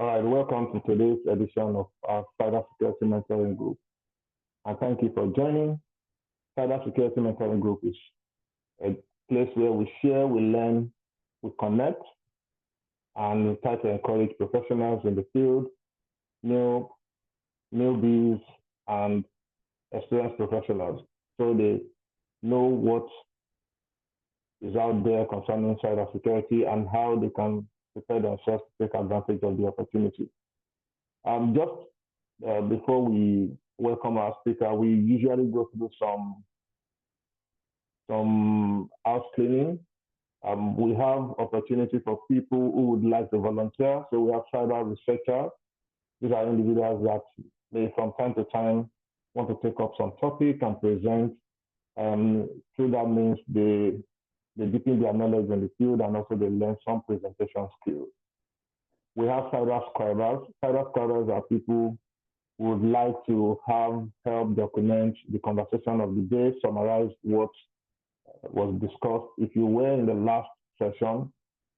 All right, welcome to today's edition of our Cybersecurity Mentoring Group. And thank you for joining. Cybersecurity Mentoring Group is a place where we share, we learn, we connect, and we try to encourage professionals in the field, newbies, and experienced professionals so they know what is out there concerning cybersecurity and how they can prepare themselves to take advantage of the opportunity. Before we welcome our speaker, we usually go through some house cleaning. We have opportunity for people who would like to volunteer. So we have cyber researchers. These are individuals that may from time to time want to take up some topic and present. Through that means they deepen their knowledge in the field and also they learn some presentation skills. We have cyber scribers. Cyber scribers are people who would like to have help document the conversation of the day, summarize what was discussed. If you were in the last session,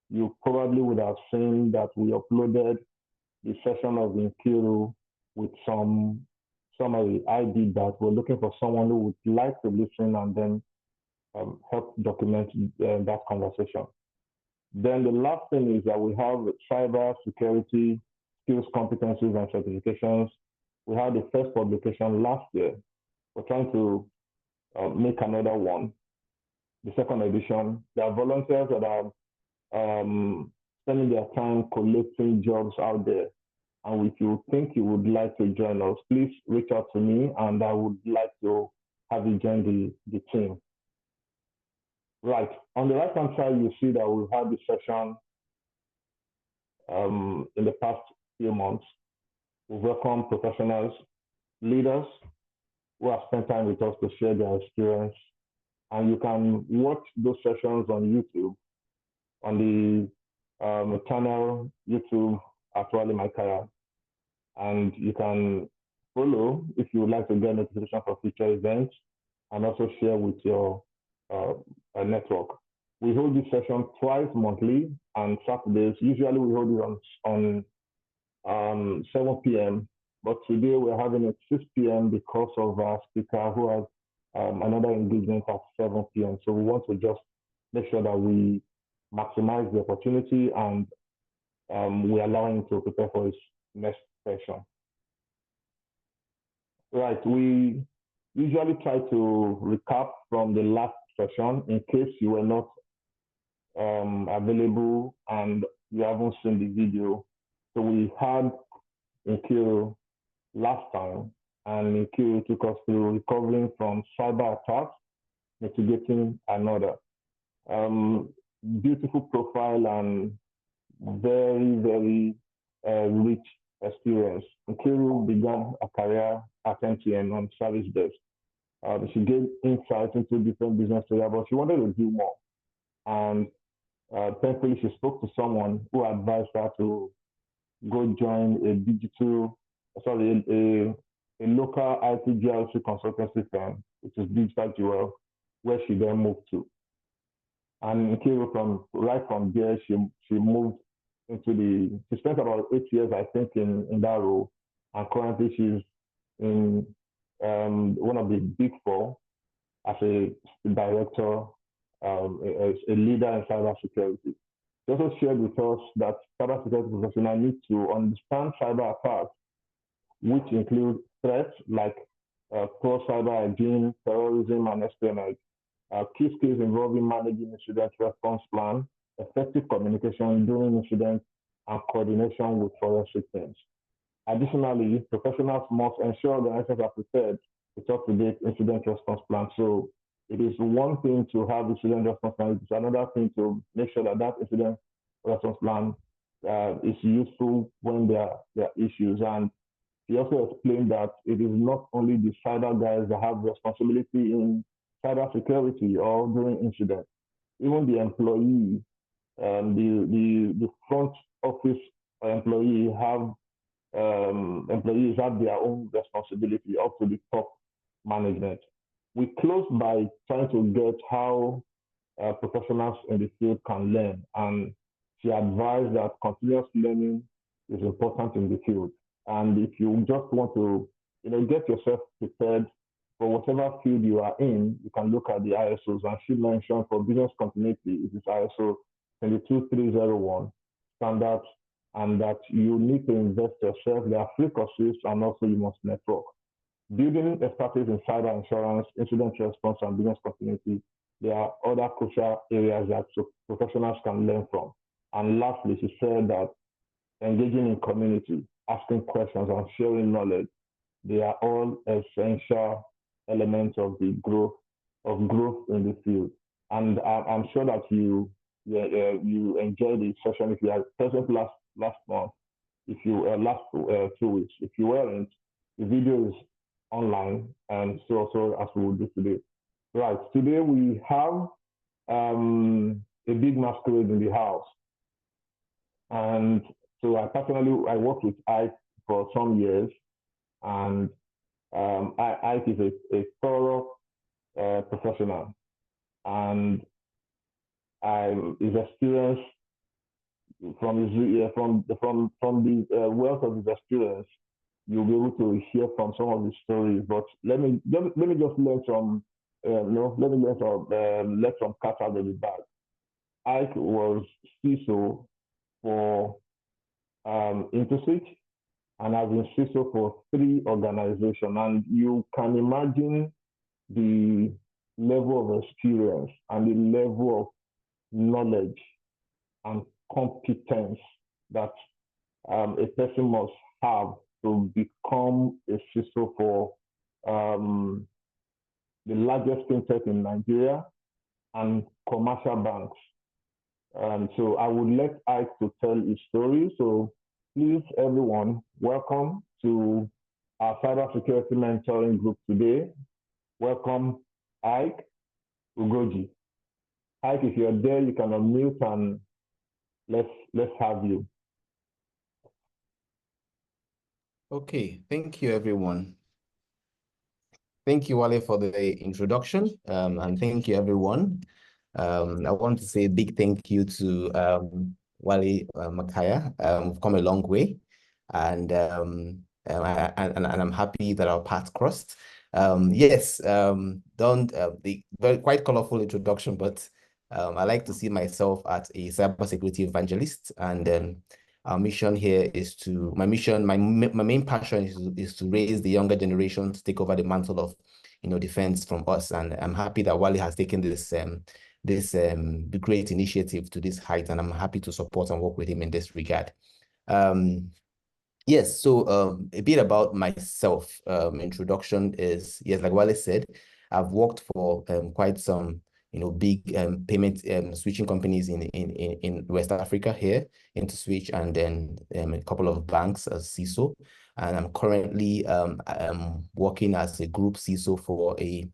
you probably would have seen that we uploaded the session of Iyke with some summary. I did that. We're looking for someone who would like to listen and then help document that conversation. Then the last thing is that we have cyber security skills, competencies, and certifications. We had the first publication last year. We're trying to make another one, the second edition. There are volunteers that are spending their time collecting jobs out there. And if you think you would like to join us, please reach out to me and I would like to have you join the team. Right, on the right-hand side, you see that we've had this session in the past few months. We've welcomed professionals, leaders who have spent time with us to share their experience. And you can watch those sessions on YouTube, on the channel YouTube Actually My Career. And you can follow if you would like to get notification for future events and also share with your network. We hold this session twice monthly and Saturdays. Usually we hold it on 7 p.m. But today we're having it 6 p.m. because of our speaker who has another engagement at 7 p.m. So we want to just make sure that we maximize the opportunity and we allow him to prepare for his next session. Right, we usually try to recap from the last session in case you were not available and you haven't seen the video. So we had Iyke last time, and Iyke took us through recovering from cyber attacks, mitigating another. Beautiful profile and very, very rich experience. Iyke began a career at MTN on service desk. She gave insight into different business areas, but she wanted to do more. And thankfully, she spoke to someone who advised her to go join a local IT GRC consultancy firm, which is Digital Jewel, where she then moved to. And Iyke, right from there, she moved into she spent about 8 years, I think, in that role. And currently, she's in one of the big four as a director, a leader in cybersecurity. She also shared with us that cybersecurity professionals need to understand cyber attacks, which include threats like poor cyber hygiene, terrorism, and espionage. Key skills involving managing incident response plan, effective communication during incidents, and coordination with forensic teams. Additionally, professionals must ensure organizations are prepared with up-to-date incident response plan. So it is one thing to have incident response plan, it's another thing to make sure that that incident response plan is useful when there are issues. And he also explained that it is not only the cyber guys that have responsibility in cyber security or during incidents. Even the employee, the front office employees have their own responsibility up to the top management. We closed by trying to get how professionals in the field can learn, and she advised that continuous learning is important in the field. And if you just want to, get yourself prepared for whatever field you are in, you can look at the ISOs. And she mentioned for business continuity, it is ISO 22301 standard, and that you need to invest yourself. There are free courses, and also you must network. Building expertise in cyber insurance, incident response, and business continuity, there are other crucial areas that professionals can learn from. And lastly, she said that engaging in community, asking questions, and sharing knowledge, they are all essential elements of the growth in the field. And I'm sure that you enjoyed the session. If you are present last month, if you last 2 weeks, if you weren't, the video is online, and so also as we will do today. Right, today we have a big masquerade in the house. And so I worked with Iyke for some years, and Iyke is a thorough professional, and his experience from the wealth of his experience, you'll be able to hear from some of his stories. But let me just learn some, let some cat out of the bag. Iyke was CISO for Interswitch, and I've been CISO for 3 organizations. And you can imagine the level of experience and the level of knowledge and competence that a person must have to become a CISO for the largest fintech in Nigeria and commercial banks. So I would let Iyke to tell his story. So please, everyone, welcome to our cybersecurity mentoring group today. Welcome, Iyke UGOJI. Iyke, if you're there, you can unmute and let's have you. Okay, thank you, everyone. Thank you, Wale, for the introduction, and thank you, everyone. I want to say a big thank you to Wale Makaya. We've come a long way, and I'm happy that our paths crossed. Yes, the quite colorful introduction, but I like to see myself as a cybersecurity evangelist, and our mission here is to, my main passion is to raise the younger generation to take over the mantle of, defense from us. And I'm happy that Wale has taken this great initiative to this height, and I'm happy to support and work with him in this regard. Yes, so a bit about myself. Introduction is, yes, like Wale said, I've worked for quite some big payment switching companies in West Africa here, Interswitch, and then a couple of banks as CISO. And I'm currently working as a group CISO for a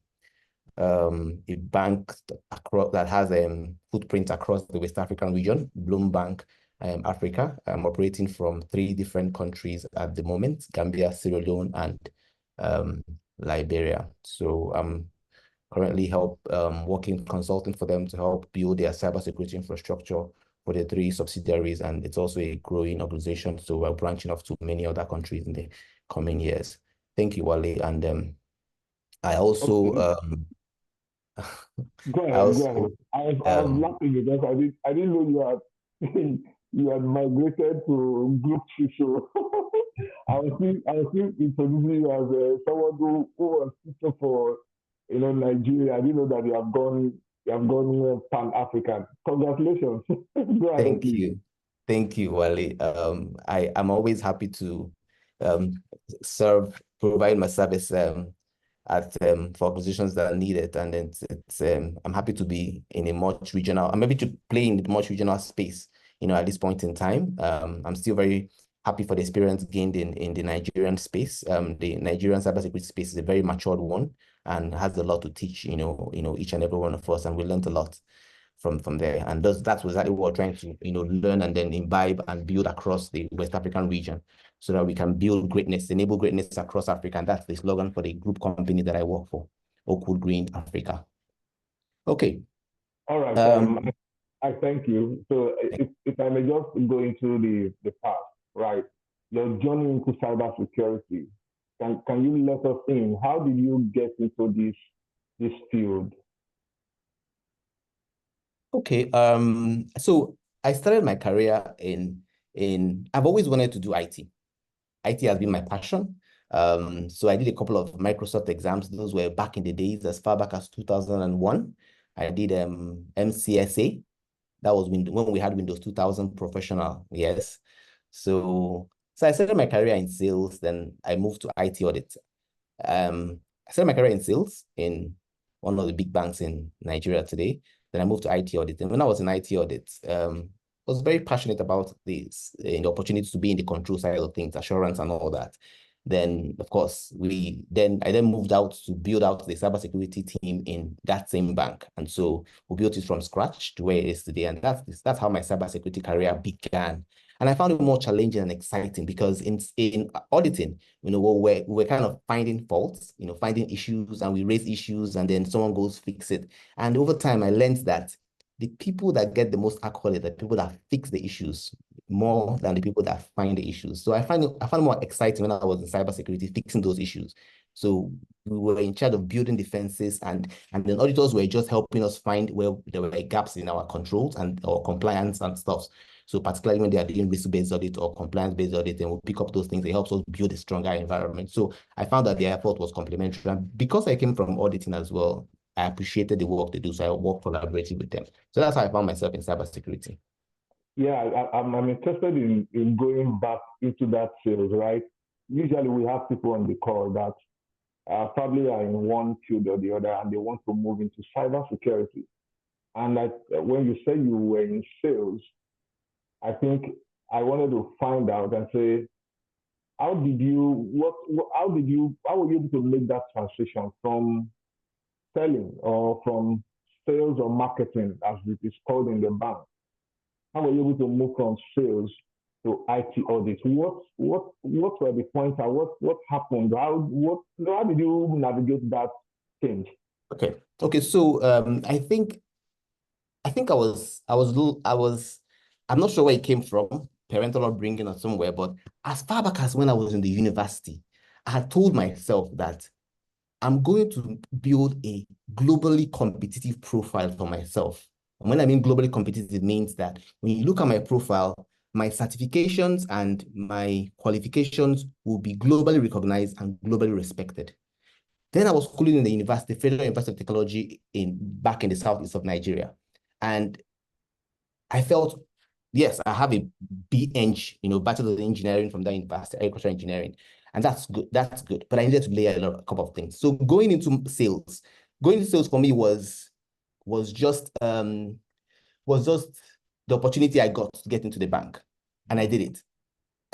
bank that has a footprint across the West African region, Bloom Bank Africa. I'm operating from 3 different countries at the moment: Gambia, Sierra Leone, and Liberia. So I'm currently working consulting for them to help build their cybersecurity infrastructure for the 3 subsidiaries, and it's also a growing organization, so we're branching off to many other countries in the coming years. Thank you, Wale. And I also Go ahead. I was laughing because I didn't know you had migrated to group CISO. I was still introducing you as someone who was CISO for Nigeria. I didn't know that you have gone Pan-African. Congratulations. Go ahead, please. Thank you, Wale. I'm always happy to provide my service for organizations that need it, and it's I'm happy to be in a much regional. I'm happy to play in the much regional space. At this point in time, I'm still very happy for the experience gained in the Nigerian space. The Nigerian cybersecurity space is a very matured one and has a lot to teach. Each and every one of us, and we learned a lot from there. And that's exactly what we're trying to learn and then imbibe and build across the West African region, so that we can build greatness, enable greatness across Africa. And that's the slogan for the group company that I work for, Oakwood Green Africa. Okay. All right. I thank you. So if I may just go into the past, right? Your journey into cybersecurity. Can you let us in? How did you get into this field? Okay, so I started my career in I've always wanted to do IT. IT has been my passion. So I did a couple of Microsoft exams. Those were back in the days, as far back as 2001. I did MCSA. That was when we had Windows 2000 Professional, yes. So I started my career in sales, then I moved to IT audit. I started my career in sales in one of the big banks in Nigeria today. Then I moved to IT audit. And when I was in IT audit, I was very passionate about this, the opportunity to be in the control side of things, assurance and all that. Then, of course, I then moved out to build out the cybersecurity team in that same bank. And so we built it from scratch to where it is today. And that's how my cybersecurity career began. And I found it more challenging and exciting because in auditing, we're kind of finding faults, finding issues, and we raise issues, and then someone goes fix it. And over time, I learned that the people that get the most accolade are the people that fix the issues more than the people that find the issues. So I found it more exciting when I was in cybersecurity, fixing those issues. So we were in charge of building defenses, and then auditors were just helping us find where there were gaps in our controls and our compliance and stuff. So particularly when they are doing risk-based audit or compliance-based audit, and we'll pick up those things, it helps us build a stronger environment. So I found that the effort was complementary. And because I came from auditing as well, I appreciated the work they do, so I work collaboratively with them. So that's how I found myself in cybersecurity. Yeah, I'm interested in going back into that sales, right? Usually we have people on the call that probably are in one field or the other, and they want to move into cybersecurity. And when you say you were in sales, I think I wanted to find out and say, how were you able to make that transition from selling or from sales or marketing, as it is called in the bank? How were you able to move from sales to IT audit? What were the points? What happened? How did you navigate that change? Okay. So I think I'm not sure where it came from, parental upbringing or somewhere, but as far back as when I was in the university, I had told myself that I'm going to build a globally competitive profile for myself. And when I mean globally competitive, means that when you look at my profile, my certifications and my qualifications will be globally recognized and globally respected. Then I was schooling in the university, Federal University of Technology back in the southeast of Nigeria. And I felt, yes, I have a BEng, Bachelor of Engineering from that university, agricultural engineering. And that's good. That's good. But I needed to lay a couple of things. So going into sales for me was just the opportunity I got to get into the bank. And I did it.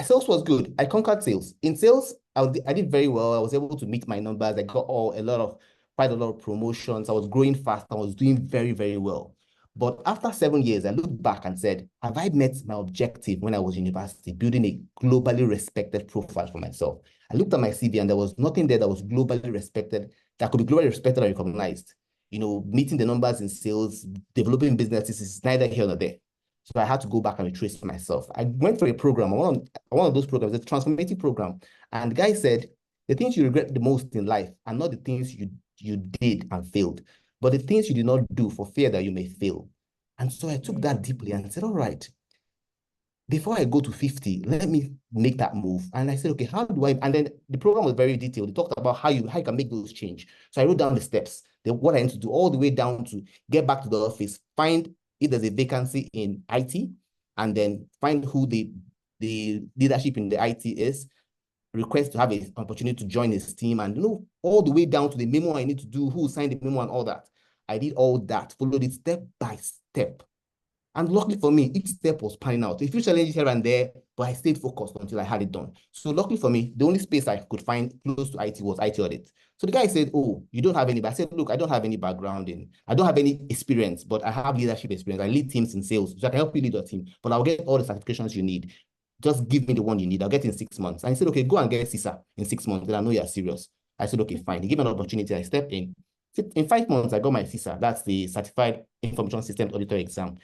Sales was good. I conquered sales. In sales, I did very well. I was able to meet my numbers. I got quite a lot of promotions. I was growing fast. I was doing very, very well. But after 7 years, I looked back and said, have I met my objective when I was in university, building a globally respected profile for myself? I looked at my CV and there was nothing there that was globally respected, that could be globally respected and recognized. Meeting the numbers in sales, developing businesses is neither here nor there. So I had to go back and retrace myself. I went for a program, one of those programs, a transformative program. And the guy said, the things you regret the most in life are not the things you did and failed, but the things you did not do for fear that you may fail. And so I took that deeply and said, all right, before I go to 50, let me make that move. And I said, okay, how do I? And then the program was very detailed. It talked about how you can make those change. So I wrote down the steps, what I need to do, all the way down to get back to the office, find if there's a vacancy in IT, and then find who the leadership in the IT is, request to have an opportunity to join his team, and all the way down to the memo I need to do, who signed the memo and all that. I did all that, followed it step by step. And luckily for me, each step was panning out. A few challenges here and there, but I stayed focused until I had it done. So luckily for me, the only space I could find close to IT was IT audit. So the guy said, oh, you don't have any, but I said, look, I don't have any background I don't have any experience, but I have leadership experience. I lead teams in sales, so I can help you lead your team, but I'll get all the certifications you need. Just give me the one you need. I'll get in 6 months. And he said, okay, go and get CISA in 6 months. Then I know you're serious. I said, okay, fine. He gave me an opportunity. I stepped in. In 5 months, I got my CISA. That's the Certified Information System Auditor exam.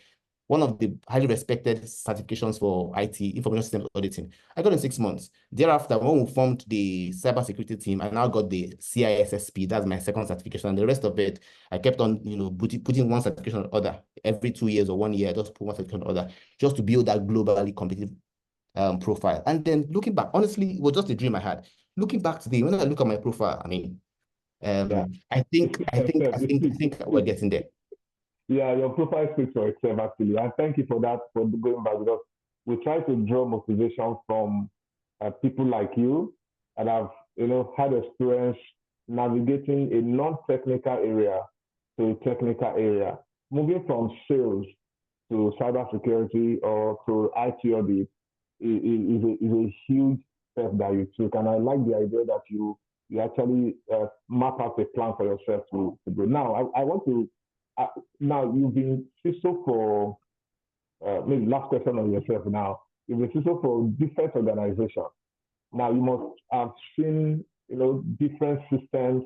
one of the highly respected certifications for IT, information systems auditing. I got in 6 months. Thereafter, when we formed the cybersecurity team, I now got the CISSP. That's my second certification. And the rest of it, I kept on, putting one certification on other. Every 2 years or 1 year, I just put one certification on other, just to build that globally competitive profile. And then looking back, honestly, it was just a dream I had. Looking back today, when I look at my profile, I mean, I think we're getting there. Yeah, your profile speaks for itself, actually. And thank you for that, for going back, because we try to draw motivation from people like you that have, had experience navigating a non-technical area to a technical area, moving from sales to cybersecurity or to IT audit is a huge step that you took. And I like the idea that you actually map out a plan for yourself to do. Now, I want to, now you've been CISO for, maybe last question on yourself now. You've been CISO for different organizations. Now you must have seen, different systems,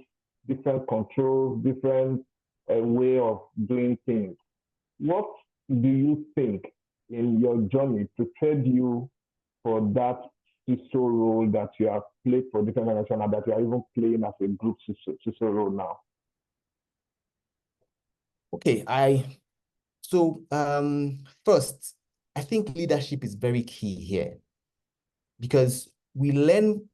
different controls, different way of doing things. What do you think in your journey prepared you for that CISO role that you have played for different organizations and that you are even playing as a group CISO role now? Okay, first, I think leadership is very key here because we learn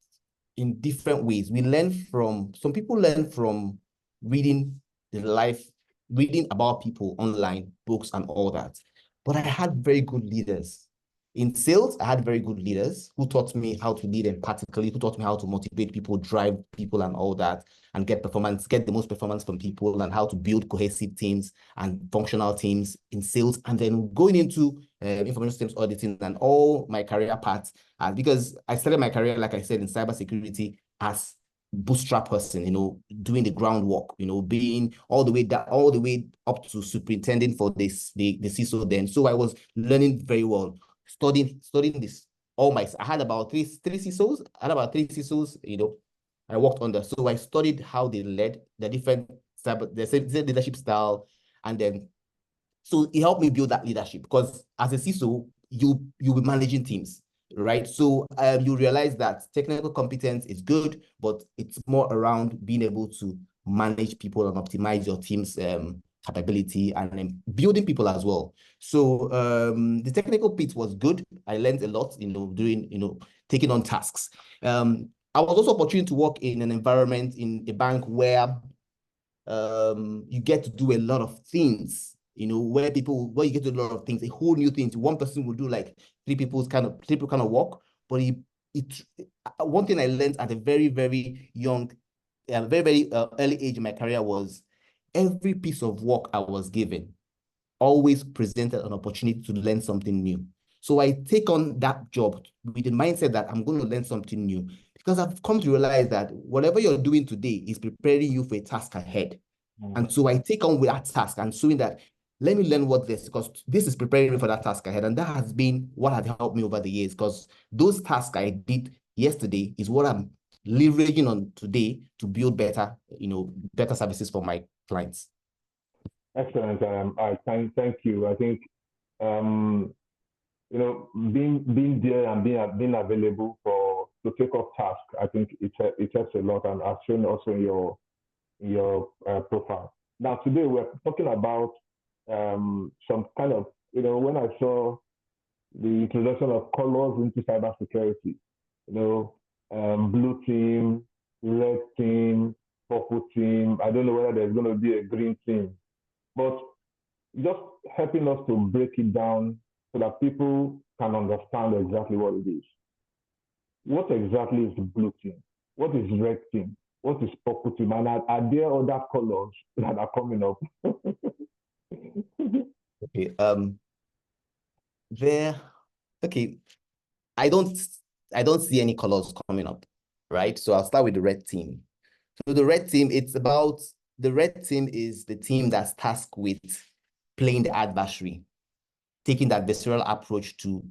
in different ways. Some people learn from reading about people online, books and all that. But I had very good leaders. In sales, I had very good leaders who taught me how to lead empathically, who taught me how to motivate people, drive people and all that, and get the most performance from people, and how to build cohesive teams and functional teams in sales. And then going into information systems auditing and all my career paths, because I started my career, like I said, in cybersecurity as bootstrap person, doing the groundwork, being all the way up to superintendent for the CISO then. So I was learning very well, studying this. I had about three CISOs. I worked under. So I studied how they led the different leadership style, and then so it helped me build that leadership, because as a CISO, you'll be managing teams, right? So you realize that technical competence is good, but it's more around being able to manage people and optimize your team's capability and building people as well. So the technical bit was good. I learned a lot, taking on tasks. I was also opportunity to work in an environment in a bank where you get to do a lot of things, where you get to do a lot of things, a whole new things. One person will do like three people kind of work. But one thing I learned at a very, very young, very, very early age in my career was every piece of work I was given always presented an opportunity to learn something new. So I take on that job with the mindset that I'm going to learn something new, because I've come to realize that whatever you're doing today is preparing you for a task ahead. And so I take on with that task and showing that, let me learn what this, because this is preparing me for that task ahead. And that has been what has helped me over the years, because those tasks I did yesterday is what I'm leveraging on today to build better services for my clients. Excellent. I thank you. I think being there and being available to take up tasks, I think it helps a lot, and I've shown also in your profile. Now today we're talking about some kind of, when I saw the introduction of colors into cybersecurity, blue team, red team, purple team. I don't know whether there's going to be a green team, but just helping us to break it down so that people can understand exactly what it is. What exactly is the blue team? What is red team? What is purple team? And are there other colors that are coming up? Okay. I don't see any colors coming up, right? So I'll start with the red team. So the red team is the team that's tasked with playing the adversary, taking that visceral approach to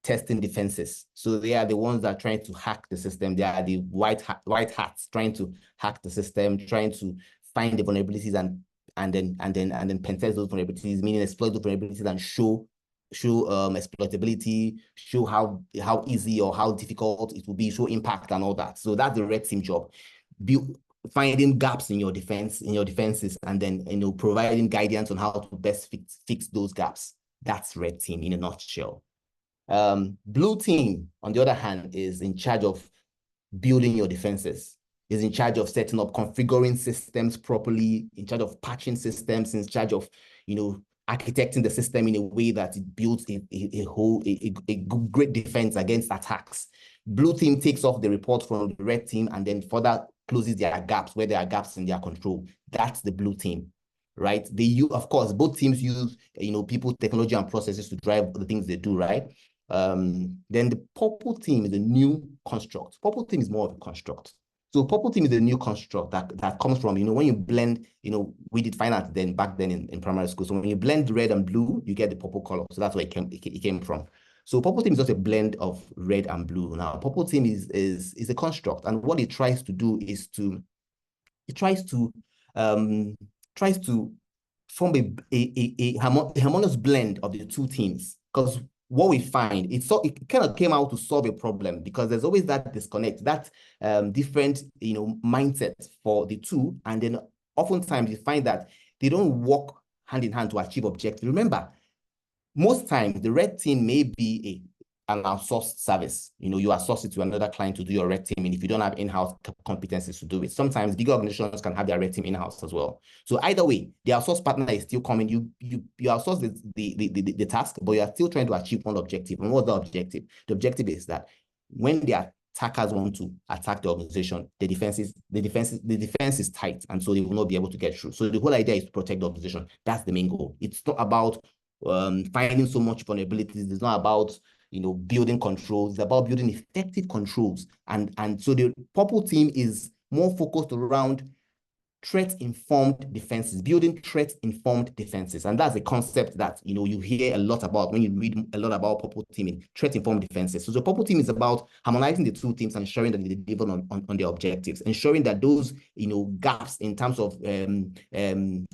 testing defenses. So they are the ones that are trying to hack the system. They are the white hats trying to hack the system, trying to find the vulnerabilities and then pen test those vulnerabilities, meaning exploit those vulnerabilities and show exploitability, show how easy or how difficult it will be, show impact and all that. So that's the red team job. Finding gaps in your defenses, and then providing guidance on how to best fix those gaps. That's red team in a nutshell. Blue team, on the other hand, is in charge of building your defenses, is in charge of setting up, configuring systems properly, in charge of patching systems, in charge of, architecting the system in a way that it builds a great defense against attacks. Blue team takes off the report from the red team and then further closes their gaps where there are gaps in their control. That's the blue team, right? They use, of course, both teams use, people, technology, and processes to drive the things they do, right? Then the purple team is a new construct. Purple team is more of a construct. So purple team is a new construct that comes from, when you blend, we did finance then back then in primary school. So when you blend red and blue, you get the purple color. So that's where it came from. So purple team is just a blend of red and blue. Now, purple team is a construct, and what it tries to do is it tries to form a harmonious blend of the two teams. Because what we find, it kind of came out to solve a problem, because there's always that disconnect, that different mindset for the two, and then oftentimes you find that they don't work hand in hand to achieve objectives. Remember, most times the red team may be an outsourced service. You outsource it to another client to do your red team, and if you don't have in-house competencies to do it, sometimes bigger organizations can have their red team in-house as well. So either way, the outsourced partner is still coming. You outsource the task, but you are still trying to achieve one objective. And what's the objective? The objective is that when the attackers want to attack the organization, the defense is tight, and so they will not be able to get through. So the whole idea is to protect the organization. That's the main goal. It's not about finding so much vulnerabilities. It's not about building controls. It's about building effective controls. And so the purple team is more focused around threat-informed defenses, building threat-informed defenses. And that's a concept that, you hear a lot about when you read a lot about purple teaming, threat-informed defenses. So the purple team is about harmonizing the two teams and ensuring that they deliver on their objectives, ensuring that those, gaps in terms of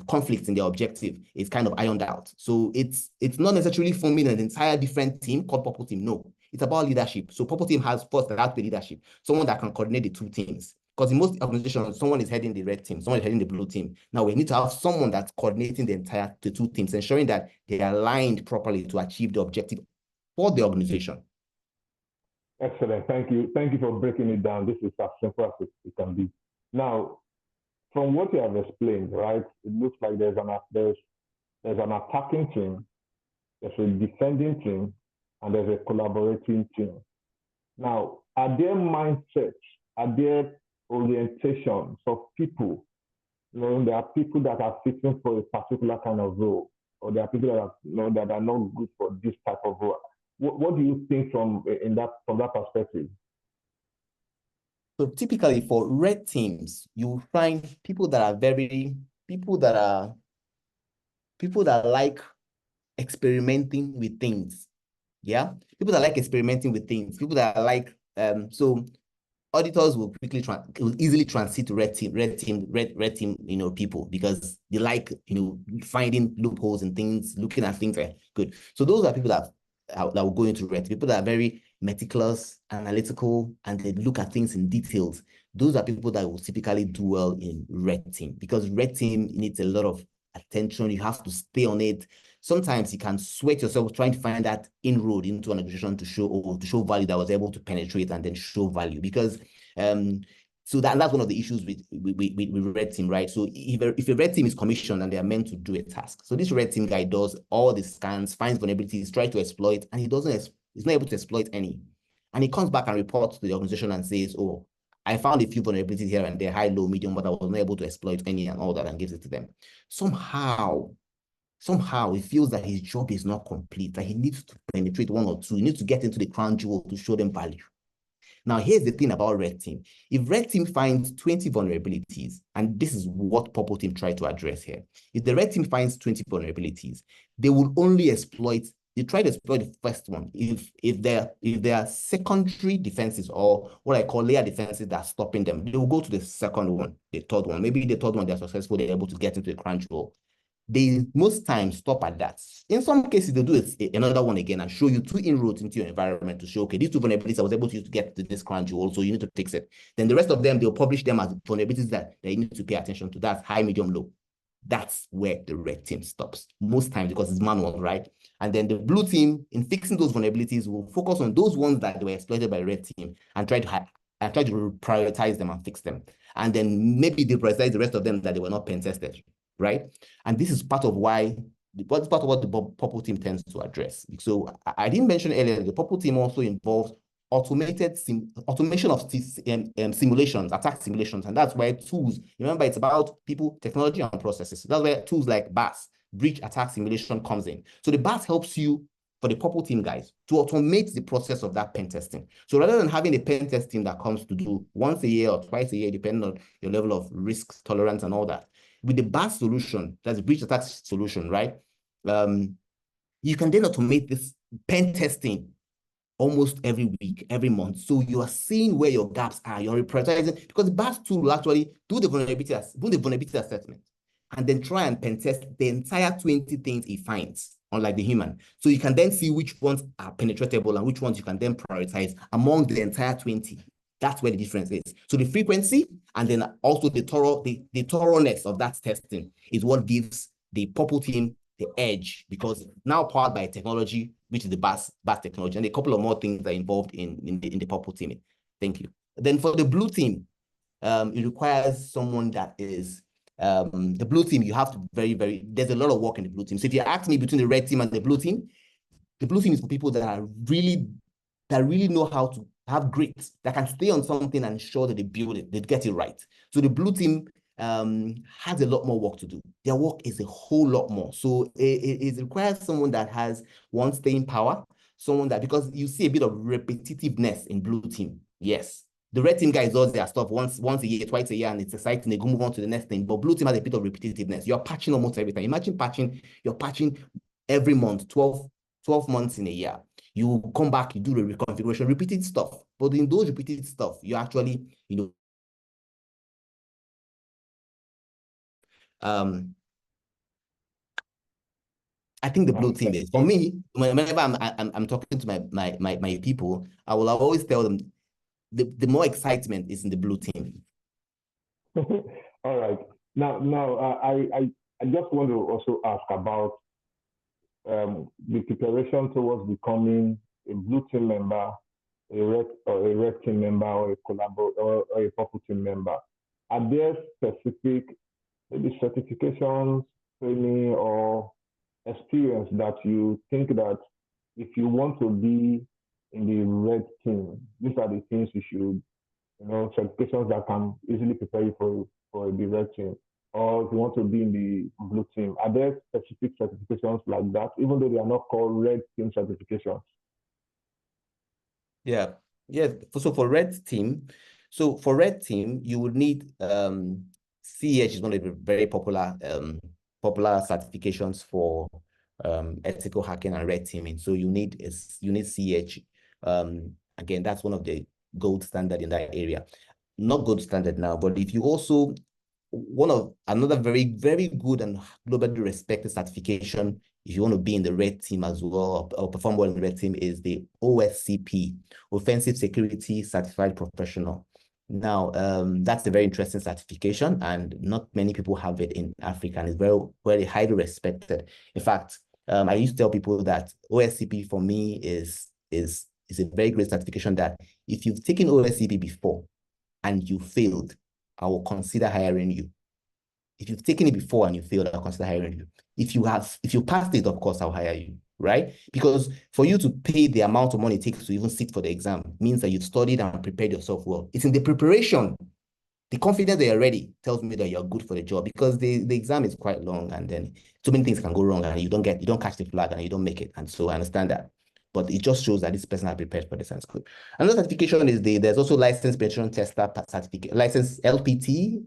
conflicts in their objective is kind of ironed out. So it's not necessarily forming an entire different team called purple team. No, it's about leadership. So purple team has first that has to be leadership, someone that can coordinate the two teams. Because in most organizations, someone is heading the red team, someone is heading the blue team. Now we need to have someone that's coordinating the two teams, ensuring that they are aligned properly to achieve the objective for the organization. Excellent. Thank you. Thank you for breaking it down. This is as simple as it can be. Now, from what you have explained, right, it looks like there's an attacking team, there's a defending team, and there's a collaborating team. Now, are there mindsets, are there orientations of people? There are people that are fitting for a particular kind of role, or there are people that are, that are not good for this type of role. What do you think from that perspective? So typically for red teams, you find people that like experimenting with things. Yeah, people that like experimenting with things. People that are like so auditors will easily transit to red team, people, because they like, finding loopholes and things, looking at things. Good. So those are people that will go into red. People that are very meticulous, analytical, and they look at things in details. Those are people that will typically do well in red team, because red team needs a lot of attention. You have to stay on it. Sometimes you can sweat yourself trying to find that inroad into an organization to show value that was able to penetrate and then show value. Because so that's one of the issues with red team, right? So if a red team is commissioned and they are meant to do a task, so this red team guy does all the scans, finds vulnerabilities, tries to exploit, and he's not able to exploit any. And he comes back and reports to the organization and says, oh, I found a few vulnerabilities here and there, high, low, medium, but I was not able to exploit any and all that, and gives it to them. Somehow he feels that his job is not complete, that he needs to penetrate one or two. He needs to get into the crown jewel to show them value. Now, here's the thing about red team. If red team finds 20 vulnerabilities, and this is what purple team tried to address here, if the red team finds 20 vulnerabilities, they will only exploit they try to exploit the first one. If there are secondary defenses or what I call layer defenses that are stopping them, they will go to the second one, the third one. Maybe the third one they're successful, they're able to get into the crunch hole. They most times stop at that. In some cases, they'll do it another one again and show you 2 inroads into your environment to show, okay, these 2 vulnerabilities I was able to use to get to this crunch hole, so you need to fix it. Then the rest of them, they'll publish them as vulnerabilities that they need to pay attention to. That's high, medium, low. That's where the red team stops most times because it's manual, right? And then the blue team, in fixing those vulnerabilities, will focus on those ones that were exploited by the red team and try to prioritize them and fix them. And then maybe they prioritize the rest of them that they were not pen tested, right? And this is part of why, part of what the purple team tends to address. So I didn't mention earlier, the purple team also involves automation of simulations, attack simulations, and that's where tools, remember it's about people, technology, and processes. That's where tools like BAS, breach attack simulation, comes in. So the BAS helps you, for the purple team guys, to automate the process of that pen testing. So rather than having a pen test team that comes to do once a year or twice a year, depending on your level of risk tolerance and all that, with the BAS solution, that's a breach attack solution, right? You can then automate this pen testing almost every week, every month. So you are seeing where your gaps are, you're prioritizing, because the BAS tool will actually do the vulnerability assessment and then try and pen test the entire 20 things it finds, unlike the human. So you can then see which ones are penetratable and which ones you can then prioritize among the entire 20. That's where the difference is. So the frequency and then also the thoroughness of that testing is what gives the purple team the edge, because now powered by technology, which is the BAS technology, and a couple of more things are involved in the purple team. Thank you. Then for the blue team, it requires someone that is the blue team. You have to there's a lot of work in the blue team. So if you ask me between the red team and the blue team is for people that really know how to have grit, that can stay on something and ensure that they build it, they get it right. So the blue team has a lot more work to do. Their work is a whole lot more. So it requires someone that has one staying power, someone that, because you see a bit of repetitiveness in blue team. Yes. The red team guys does their stuff once a year, twice a year, and it's exciting. They go move on to the next thing. But blue team has a bit of repetitiveness. You're patching almost every time. Imagine you're patching every month, 12 months in a year. You come back, you do the reconfiguration, repeated stuff. But in those repeated stuff, you actually, I think the blue team is, for me, whenever I'm talking to my people, I will always tell them the more excitement is in the blue team. All right. Now, I just want to also ask about the preparation towards becoming a blue team member, a red team member, or a purple team member. Are there specific maybe certifications, training, or experience that you think that if you want to be in the red team, these are the things you should, certifications that can easily prepare you for the red team? Or if you want to be in the blue team, are there specific certifications like that, even though they are not called red team certifications? Yeah. So for red team, you would need CEH is one of the very popular certifications for ethical hacking and red teaming. So you need CEH. Again, that's one of the gold standard in that area. Not gold standard now, but if you also, another very, very good and globally respected certification, if you want to be in the red team as well, or perform well in the red team, is the OSCP, Offensive Security Certified Professional. Now, that's a very interesting certification, and not many people have it in Africa, and it's very, very highly respected. In fact, I used to tell people that OSCP for me is a very great certification that if you've taken OSCP before and you failed, I will consider hiring you. If you've taken it before and you failed, I'll consider hiring you. If you passed it, of course, I'll hire you, right? Because for you to pay the amount of money it takes to even sit for the exam means that you've studied and prepared yourself well. It's in the preparation. The confidence that you're ready tells me that you're good for the job, because the exam is quite long, and then so many things can go wrong, and you don't catch the flag and you don't make it. And so I understand that. But it just shows that this person has prepared for the science school. Another certification is there's also licensed penetration tester certificate, license LPT,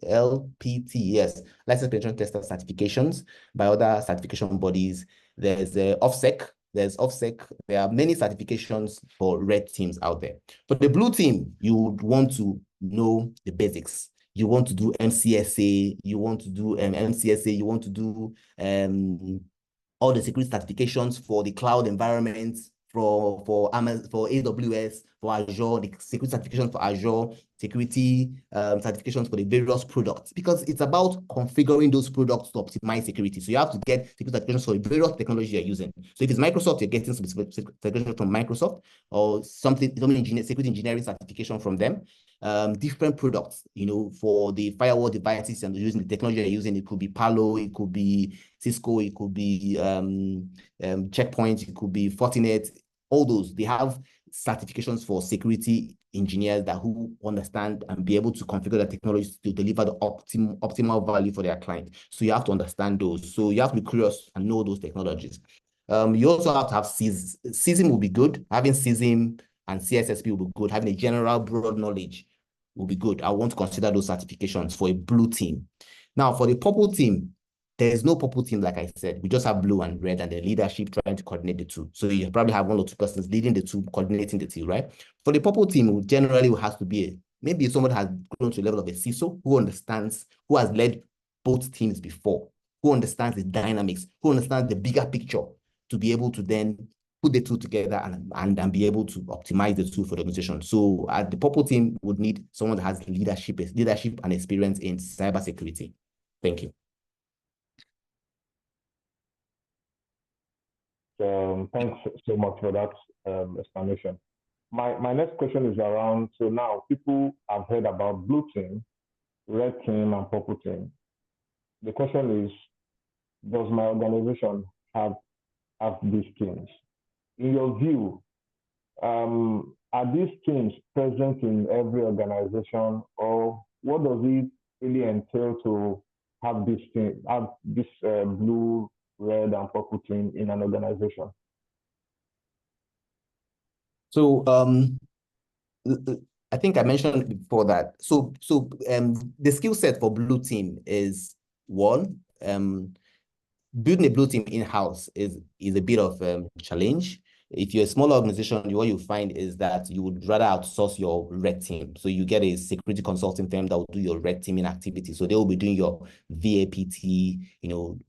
yes, licensed penetration tester certifications by other certification bodies. There's OFSEC, there's OffSec. There are many certifications for red teams out there. For the blue team, you would want to know the basics. You want to do MCSA, you want to do MCSA, you want to do all the security certifications for the cloud environments, for Amazon, for AWS, for Azure, the security certification for Azure, security certifications for the various products, because it's about configuring those products to optimize security. So you have to get security certifications for the various technology you're using. So if it's Microsoft, you're getting some certification from Microsoft, or something, security engineering certification from them. Different products, for the firewall devices and using the technology you're using. It could be Palo, it could be Cisco, it could be Checkpoint, it could be Fortinet. All those, they have certifications for security engineers who understand and be able to configure the technology to deliver the optimal value for their client. So you have to understand those. So you have to be curious and know those technologies. You also have to have CISM. CISM will be good. Having CISM and CSSP will be good. Having a general broad knowledge will be good. I want to consider those certifications for a blue team. Now, for the purple team, there is no purple team, like I said. We just have blue and red, and the leadership trying to coordinate the two. So you probably have 1 or 2 persons leading the two, coordinating the two, right? For the purple team, generally it has to be maybe someone has grown to the level of a CISO who understands, who has led both teams before, who understands the dynamics, who understands the bigger picture, to be able to then put the two together and be able to optimize the two for the organization. So the purple team would need someone that has leadership and experience in cybersecurity. Thank you. Thanks so much for that explanation. My next question is around, so now people have heard about blue team, red team, and purple team. The question is, does my organization have these teams? In your view, are these teams present in every organization, or what does it really entail to have this team, blue, red, and purple team in an organization? So I think I mentioned before that. So the skill set for blue team is one, building a blue team in-house is a bit of a challenge. If you're a small organization, what you find is that you would rather outsource your red team. So you get a security consulting firm that will do your red teaming activity. So they will be doing your VAPT,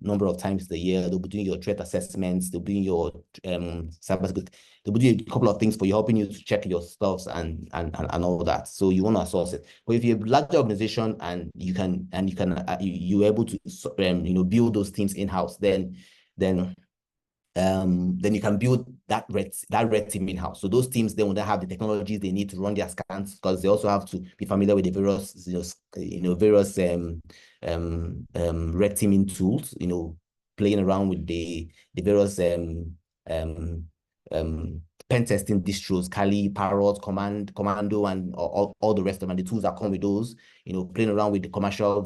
number of times a year. They'll be doing your threat assessments. They'll be doing your cybersecurity. They'll be doing a couple of things for you, helping you to check your stuffs and all that. So you want to outsource it. But if you're a larger organization and you're able to build those teams in-house, then you can build that red team in-house. So those teams, they will have the technologies they need to run their scans, because they also have to be familiar with the various red teaming tools, playing around with the various pen testing distros, Kali, Parrot, Commando, and all the rest of them, and the tools that come with those, playing around with the commercial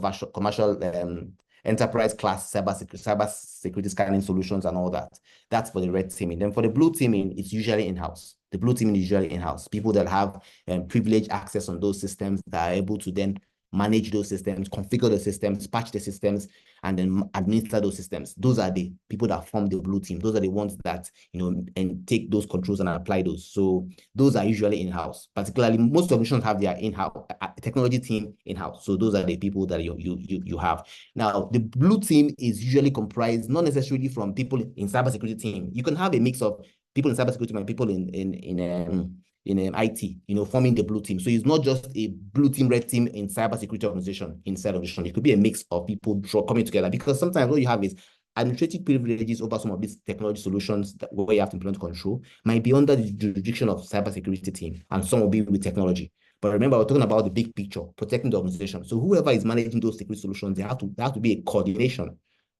enterprise class cyber security scanning solutions and all that. That's for the red teaming. Then for the blue teaming, it's usually in-house. The blue teaming is usually in-house. People that have privileged access on those systems that are able to then manage those systems, configure the systems, patch the systems, and then administer those systems. Those are the people that form the blue team. Those are the ones that, and take those controls and apply those. So those are usually in-house. Particularly, most organizations have their in-house technology team in-house. So those are the people that you have. Now, the blue team is usually comprised not necessarily from people in cybersecurity team. You can have a mix of people in cybersecurity and people in IT, forming the blue team. So it's not just a blue team, red team in cybersecurity organization, inside organization. It could be a mix of people coming together, because sometimes what you have is administrative privileges over some of these technology solutions where you have to implement control might be under the jurisdiction of cybersecurity team, and some will be with technology. But remember, we're talking about the big picture, protecting the organization. So whoever is managing those security solutions, there have to be a coordination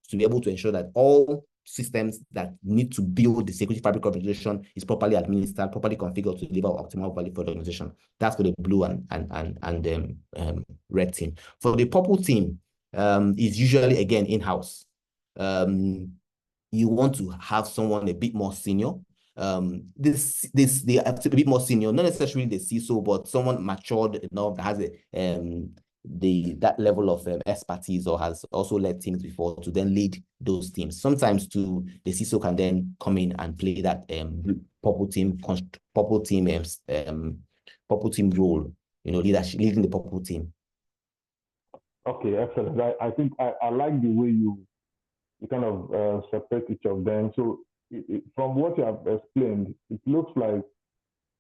to be able to ensure that all systems that need to build the security fabric of the organization is properly administered, properly configured to deliver optimal value for the organization. That's for the blue and red team. For the purple team, is usually again in-house. You want to have someone a bit more senior. They have to be a bit more senior, not necessarily the CISO, but someone matured enough that has that level of expertise, or has also led teams before, to then lead those teams. Sometimes too, the CISO can then come in and play that purple team role, leading the purple team. Okay, excellent. I think I like the way you kind of separate each of them. So from what you have explained, it looks like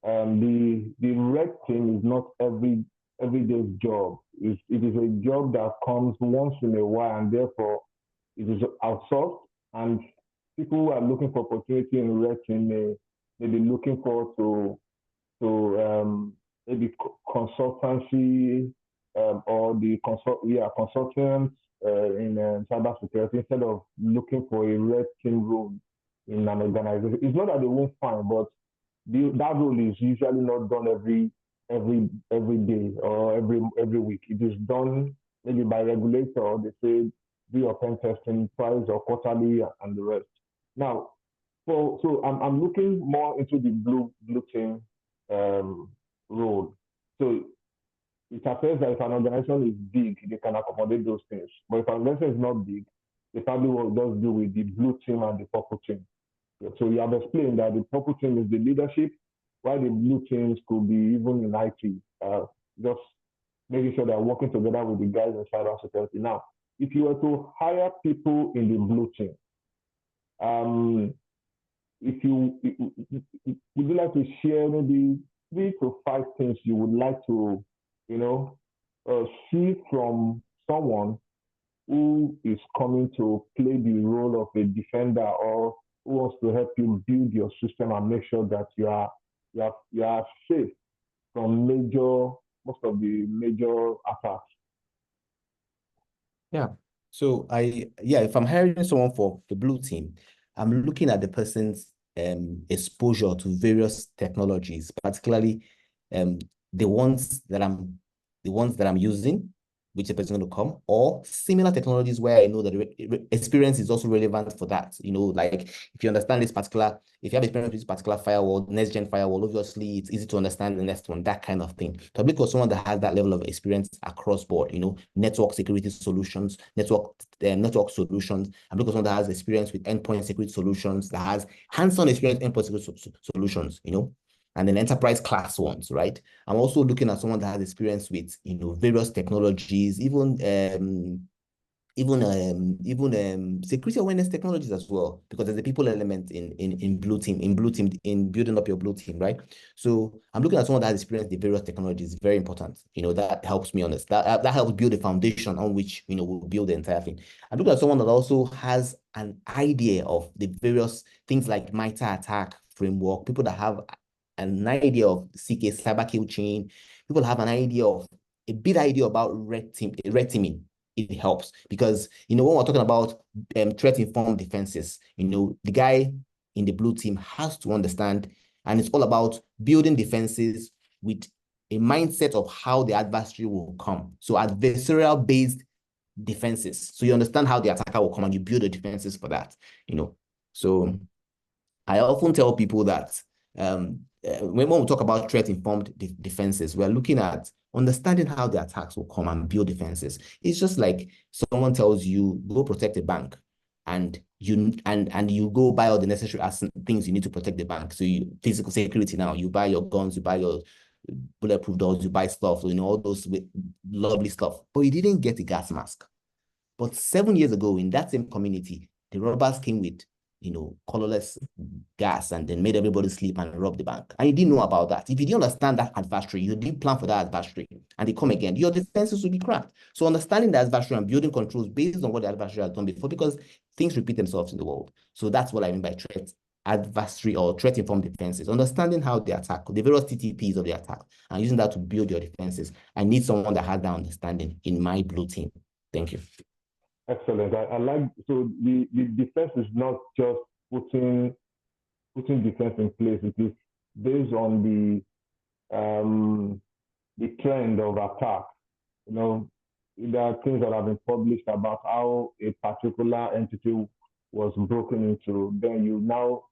the red team is not everyday's job. It is a job that comes once in a while, and therefore it is outsourced. And people who are looking for opportunity in red team may be looking forward to maybe consultancy, or the consultants in cybersecurity, instead of looking for a red team role in an organization. It's not that they won't find, but that role is usually not done every day or every week. It is done maybe by regulator. They say do your pen testing twice or quarterly and the rest. Now, so I'm looking more into the blue team role. So it appears that if an organization is big, they can accommodate those things. But if an organization is not big, they probably will just do with the blue team and the purple team. So you have explained that the purple team is the leadership, while the blue teams could be even in IT, just making sure they're working together with the guys in cybersecurity. Now, if you were to hire people in the blue team, would you like to share maybe 3 to 5 things you would like to, see from someone who is coming to play the role of a defender, or who wants to help you build your system and make sure that you are safe from most of the major attacks? Yeah. So if I'm hiring someone for the blue team, I'm looking at the person's exposure to various technologies, particularly the ones that I'm using, which the person going to come, or similar technologies where I know that experience is also relevant for that. Like if you understand if you have experience with this particular firewall, next-gen firewall, obviously it's easy to understand the next one, that kind of thing. So because someone that has that level of experience across board, network security solutions, network solutions, and because someone that has experience with endpoint security solutions, that has hands-on experience with endpoint security solutions, and then enterprise class ones, right? I'm also looking at someone that has experience with, various technologies, even security awareness technologies as well, because there's a people element in building up your blue team, right? So I'm looking at someone that has experience with various technologies. Very important. That helps me understand. That helps build a foundation on which we'll build the entire thing. I'm looking at someone that also has an idea of the various things like MITRE ATT&CK framework. People that have an idea of CK cyber kill chain. People have a big idea about red teaming. It helps because, when we're talking about threat-informed defenses, the guy in the blue team has to understand, and it's all about building defenses with a mindset of how the adversary will come. So adversarial-based defenses. So you understand how the attacker will come and you build the defenses for that, So I often tell people that when we talk about threat-informed defenses, we're looking at understanding how the attacks will come and build defenses. It's just like someone tells you, go protect a bank, and you go buy all the necessary things you need to protect the bank. So physical security now, you buy your guns, you buy your bulletproof doors, you buy stuff, all those lovely stuff. But you didn't get a gas mask. But 7 years ago, in that same community, the robbers came with colorless gas and then made everybody sleep and rob the bank. And you didn't know about that. If you didn't understand that adversary, you didn't plan for that adversary, and they come again, your defenses will be cracked. So understanding the adversary and building controls based on what the adversary has done before, because things repeat themselves in the world. So that's what I mean by adversary or threat-informed defenses. Understanding how they attack, the various TTPs of the attack, and using that to build your defenses. I need someone that has that understanding in my blue team. Thank you. Excellent. I like, so the defense is not just putting defense in place. It is based on the trend of attack. There are things that have been published about how a particular entity was broken into. Then you now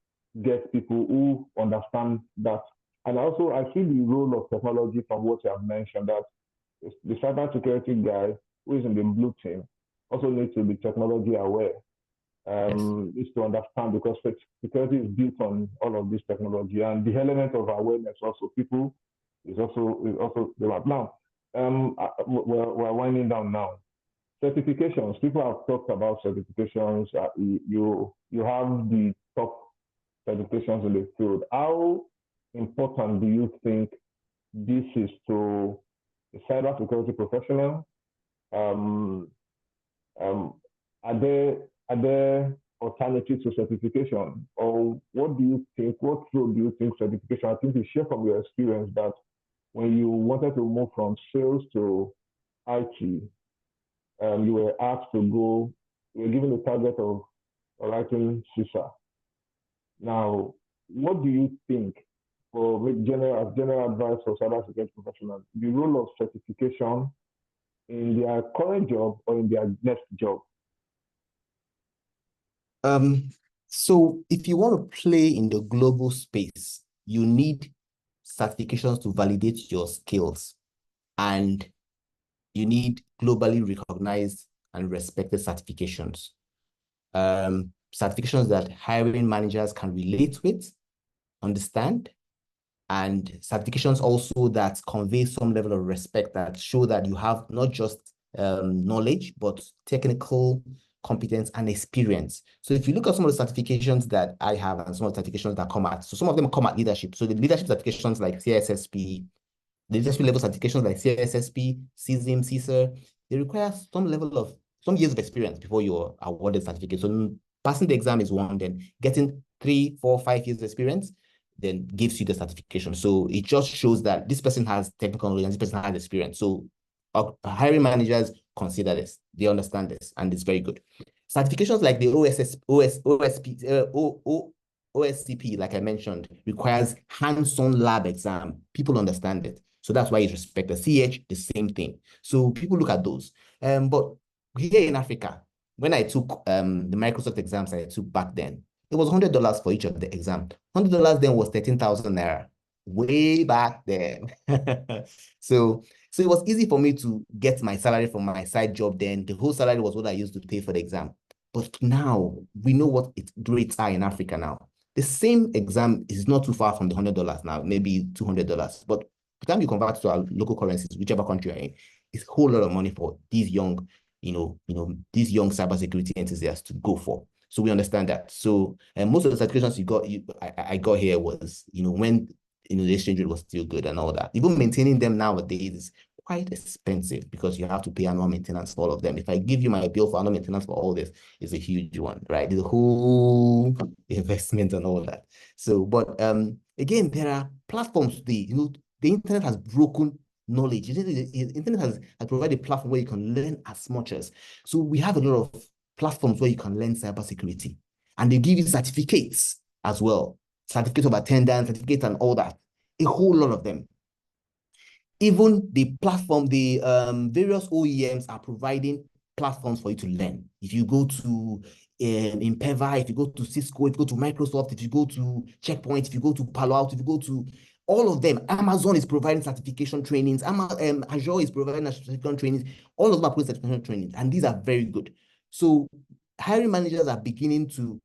get people who understand that. And also, I see the role of technology from what you have mentioned, that the cybersecurity guy who is in the blue team also needs to be technology aware. Needs to understand, because security is built on all of this technology, and the element of awareness also people is also the right. Now, we're winding down now. Certifications. People have talked about certifications. You have the top certifications in the field. How important do you think this is to a cybersecurity professional? Um, are there alternatives to certification, or what do you think? What role do you think certification? I think you share from your experience that when you wanted to move from sales to IT, you were asked to go. You were given the target of writing CISA. Now, what do you think, for general advice for cybersecurity professionals, the role of certification in their current job or in their next job? So if you want to play in the global space, you need certifications to validate your skills, and you need globally recognized and respected certifications. Certifications that hiring managers can relate with, understand, and certifications also that convey some level of respect, that show that you have not just knowledge, but technical competence and experience. So if you look at some of the certifications that I have and some of the certifications that come at, so some of them come at leadership. So the leadership certifications like CISSP, the leadership level certifications like CSSP, CISM, CISA, they require some years of experience before you're awarded certificate. So passing the exam is one, then getting 3, 4, 5 years of experience then gives you the certification. So it just shows that this person has technical knowledge and this person has experience. So hiring managers consider this, they understand this, and it's very good. Certifications like the OSCP, like I mentioned, requires hands-on lab exam. People understand it. So that's why it's respected. CH, the same thing. So people look at those. But here in Africa, when I took the Microsoft exams I took back then, it was $100 for each of the exam. $100 then was 13,000 naira, way back then. So it was easy for me to get my salary from my side job then. The whole salary was what I used to pay for the exam. But now we know what rates are in Africa now. The same exam is not too far from the $100 now, maybe $200. But by the time you convert to our local currencies, whichever country you're in, it's a whole lot of money for these young, these young cybersecurity enthusiasts to go for. So we understand that. So most of the certifications I got here was, when the exchange rate was still good and all that. Even maintaining them nowadays is quite expensive because you have to pay annual maintenance for all of them. If I give you my bill for annual maintenance for all this, it's a huge one, right? The whole investment and all that. So, but again, there are platforms today. The internet has broken knowledge. The internet has provided a platform where you can learn as much as. So we have a lot of platforms where you can learn cybersecurity, and they give you certificates as well. Certificate of attendance, certificate and all that. A whole lot of them. Even the platform, the various OEMs are providing platforms for you to learn. If you go to Impeva, if you go to Cisco, if you go to Microsoft, if you go to Checkpoint, if you go to Palo Alto, if you go to all of them, Amazon is providing certification trainings, Azure is providing certification trainings, all of them are providing certification trainings, and these are very good. So hiring managers are beginning to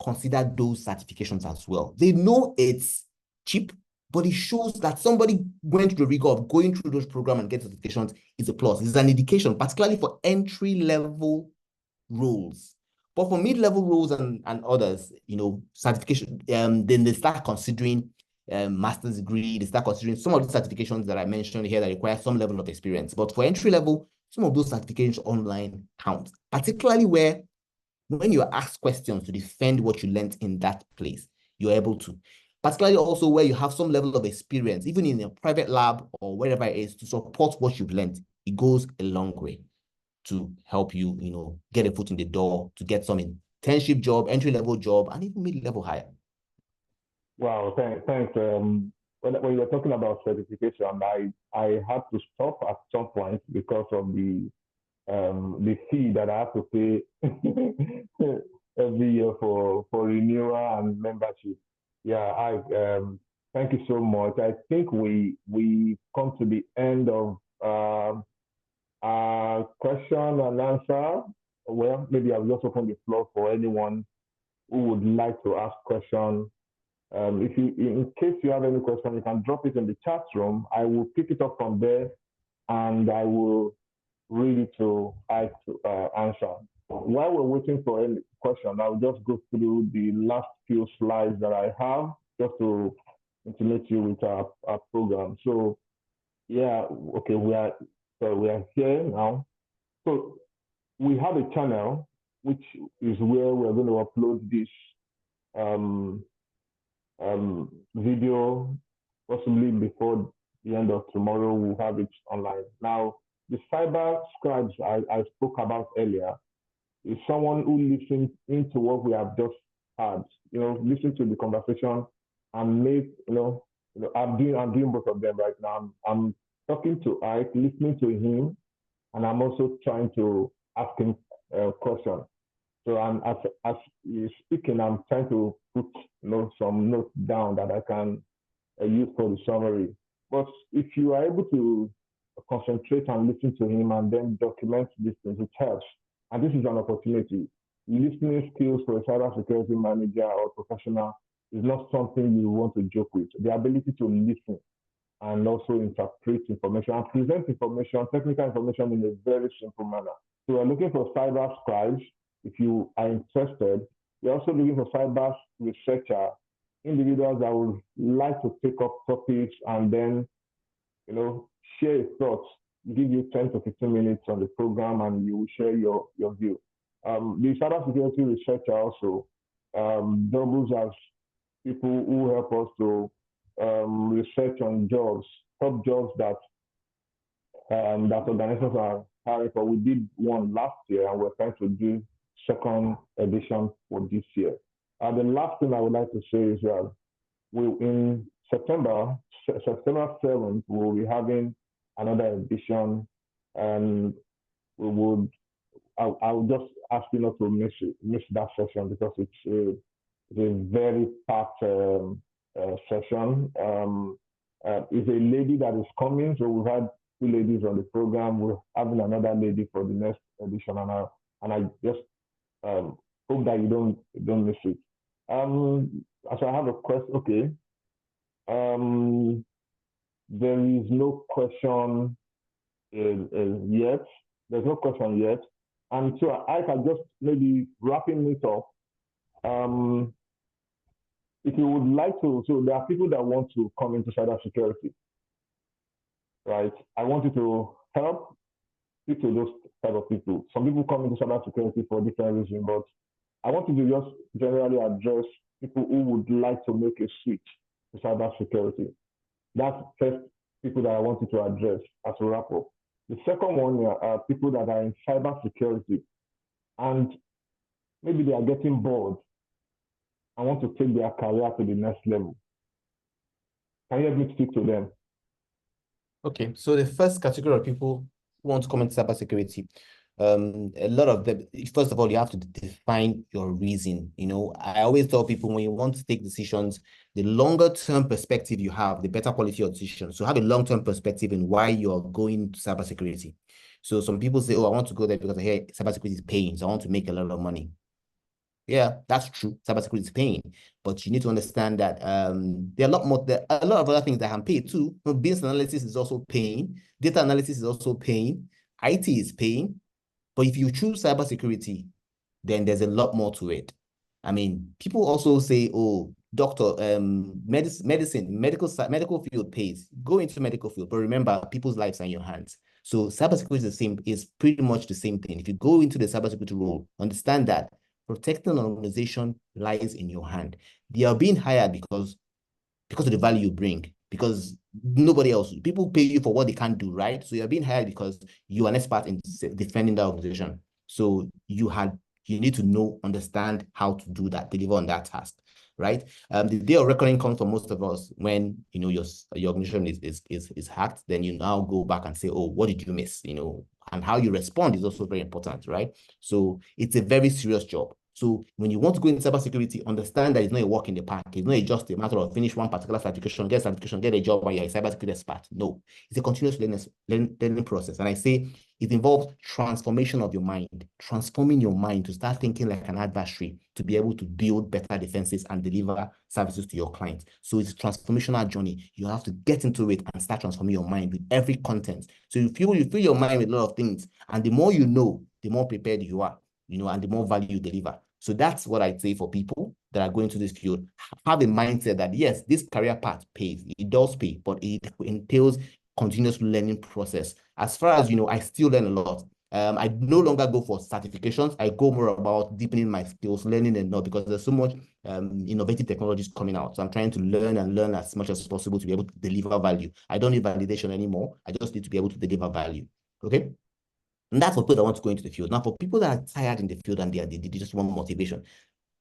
consider those certifications as well. They know it's cheap, but it shows that somebody went through the rigor of going through those programs and getting certifications is a plus. It's an indication, particularly for entry-level roles. But for mid-level roles and others, certification, then they start considering master's degree, they start considering some of the certifications that I mentioned here that require some level of experience. But for entry-level, some of those certifications online count, particularly when you are asked questions to defend what you learned in that place, you're able to. Particularly also where you have some level of experience, even in a private lab or wherever it is, to support what you've learned. It goes a long way to help you, get a foot in the door, to get some internship job, entry-level job, and even mid-level hire. Wow, thanks. When you were talking about certification, I had to stop at some point because of the fee that I have to pay every year for renewal and membership. Yeah, thank you so much. I think we come to the end of Question and answer. Well, maybe I'll just open the floor for anyone who would like to ask questions. If you, in case you have any question, you can drop it in the chat room. I will pick it up from there, and I will read it to Iyke to answer. While we're waiting for any question, I'll just go through the last few slides that I have just to intimate you with our program. So, yeah, okay, we are here now. So we have a channel, which is where we're going to upload this video, possibly before the end of tomorrow. We'll have it online. Now, the cyber scribes I spoke about earlier is someone who listens into what we have just had, listen to the conversation and make, I'm doing both of them right now. I'm talking to Iyke, listening to him, and I'm also trying to ask him questions. So I'm as he's speaking, I'm trying to put some notes down that I can use for the summary. But if you are able to concentrate and listen to him and then document these things, it helps. And this is an opportunity. Listening skills for a cybersecurity manager or professional is not something you want to joke with. The ability to listen and also interpret information and present information, technical information in a very simple manner. So we're looking for cyber scribes. If you are interested, we're also looking for cyber researcher, individuals that would like to take up topics and then, share your thoughts, give you 10 to 15 minutes on the program, and you will share your view. The cybersecurity researcher also doubles as people who help us to research on jobs, top jobs that organizations are hiring for. We did one last year, and we're trying to do second edition for this year. The last thing I would like to say is that in September 7th, we'll be having another edition, and I'll just ask you not to miss that session, because it's a very packed session. It's a lady that is coming, so we've had 2 ladies on the program. We're having another lady for the next edition, and I just hope that you don't miss it. So I have a question. Okay. There is no question yet. There's no question yet. And so I can just maybe wrapping it up. If you would like to, so there are people that want to come into cybersecurity, right? I want you to help speak to those type of people. Some people come into cybersecurity for different reasons, but I want you to just generally address people who would like to make a switch to cybersecurity. That's first people that I want you to address as a wrap up. The second one are people that are in cybersecurity and maybe they are getting bored and want to take their career to the next level. Can you help me speak to them? Okay, so the first category of people who want to come into cybersecurity, a lot of them, first of all, you have to define your reason. I always tell people, when you want to take decisions, the longer term perspective you have, the better quality of decision. So have a long-term perspective in why you're going to cybersecurity. So some people say, oh, I want to go there because I hear cybersecurity is paying, so I want to make a lot of money. Yeah, that's true. Cybersecurity is paying, but you need to understand that there are a lot of other things that can pay too. Business analysis is also paying. Data analysis is also paying. IT is paying. But if you choose cybersecurity, then there's a lot more to it. I mean, people also say, oh, doctor, medical field pays. Go into medical field, but remember, people's lives are in your hands. So cybersecurity is pretty much the same thing. If you go into the cybersecurity role, understand that protecting an organization lies in your hand. They are being hired because of the value you bring, because nobody else, people pay you for what they can't do, right? So you're being hired because you are an expert in defending that organization. So you need to understand how to do that, deliver on that task, right? The day of reckoning comes for most of us when your organization is hacked. Then you now go back and say, oh, what did you miss? And how you respond is also very important, right? So it's a very serious job. So when you want to go into cybersecurity, understand that it's not a walk in the park. It's not just a matter of finish one particular certification, get a job when you're a cybersecurity expert. No, it's a continuous learning process. And I say it involves transformation of your mind, transforming your mind to start thinking like an adversary, to be able to build better defenses and deliver services to your clients. So it's a transformational journey. You have to get into it and start transforming your mind with every content. So you fill your mind with a lot of things, and the more you know, the more prepared you are, and the more value you deliver. So that's what I'd say for people that are going to this field. Have a mindset that, yes, this career path pays. It does pay, but it entails continuous learning process. As far as, I still learn a lot. I no longer go for certifications. I go more about deepening my skills, learning and know, because there's so much innovative technologies coming out. So I'm trying to learn as much as possible to be able to deliver value. I don't need validation anymore. I just need to be able to deliver value. Okay. And that's for people that want to go into the field. Now, for people that are tired in the field and they just want motivation,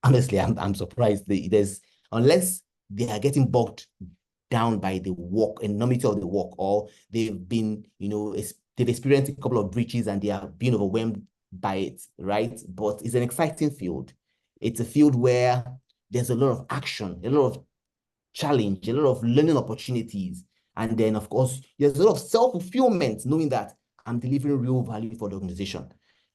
honestly, I'm surprised. Unless they are getting bogged down by the work, enormity of the work, or they've been, they've experienced a couple of breaches and they are being overwhelmed by it, right? But it's an exciting field. It's a field where there's a lot of action, a lot of challenge, a lot of learning opportunities. And then, of course, there's a lot of self-fulfillment, knowing that I'm delivering real value for the organization.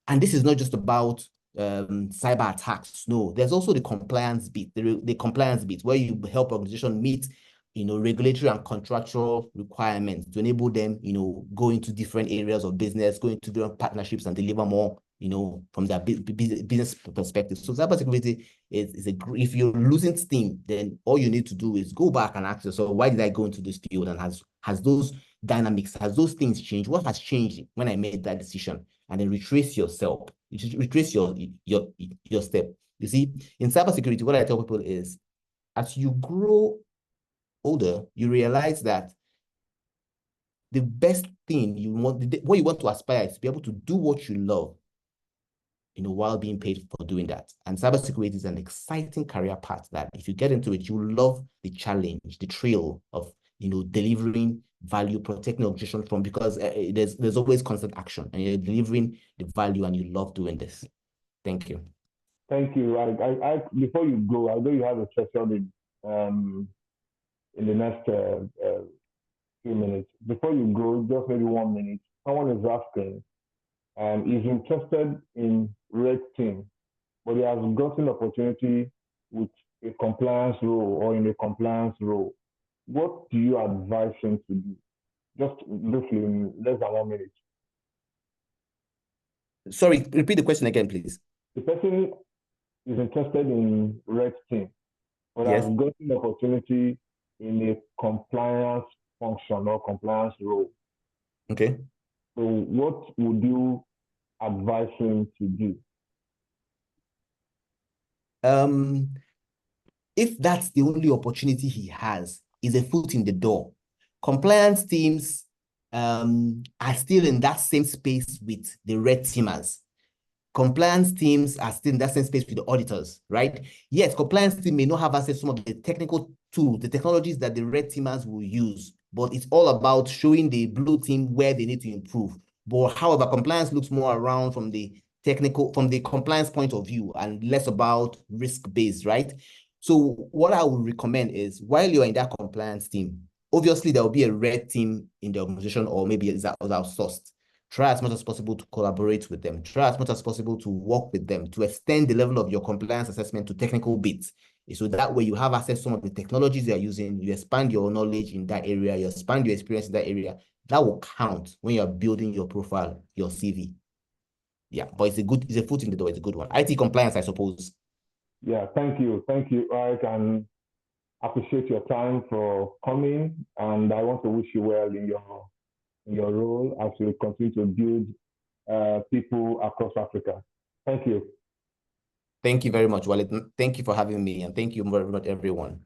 And this is not just about cyber attacks. No, there's also the compliance bit, the compliance bit, where you help organization meet, regulatory and contractual requirements to enable them, go into different areas of business, go into different partnerships and deliver more, from their business perspective. So cybersecurity is if you're losing steam, then all you need to do is go back and ask yourself, why did I go into this field? And has those dynamics, has those things changed? What has changed when I made that decision? And then retrace yourself, retrace your step. You see, in cybersecurity, what I tell people is, as you grow older, you realize that the best thing what you want to aspire is to be able to do what you love, while being paid for doing that. And cybersecurity is an exciting career path that if you get into it, you love the challenge, the thrill of, delivering value, protecting the organization from, because there's always constant action and you're delivering the value and you love doing this. Thank you. Thank you. I before you go, I know you have a session in the next few minutes. Before you go, just maybe 1 minute. Someone is asking, is interested in red team, but he has gotten opportunity with a compliance role or in a compliance role. What do you advise him to do? Just briefly, in less than 1 minute. Sorry, repeat the question again, please. The person is interested in red team, but yes, has gotten opportunity in a compliance function or compliance role. Okay. So what would you advise him to do? If that's the only opportunity he has, is a foot in the door. Compliance teams are still in that same space with the red teamers. Compliance teams are still in that same space with the auditors, right? Yes, compliance team may not have access to some of the technical tools, the technologies that the red teamers will use, but it's all about showing the blue team where they need to improve. But however, compliance looks more around from the compliance point of view and less about risk-based, right? So what I would recommend is, while you're in that compliance team, obviously there will be a red team in the organization, or maybe it's outsourced. Try as much as possible to collaborate with them. Try as much as possible to work with them, to extend the level of your compliance assessment to technical bits. So that way you have access to some of the technologies you're using, you expand your knowledge in that area, you expand your experience in that area. That will count when you're building your profile, your CV. Yeah, but it's a foot in the door, it's a good one. IT compliance, I suppose. Yeah, thank you. Thank you, Iyke, and appreciate your time for coming. And I want to wish you well in your role as you continue to build people across Africa. Thank you. Thank you very much, Walid. Thank you for having me, and thank you very much, everyone.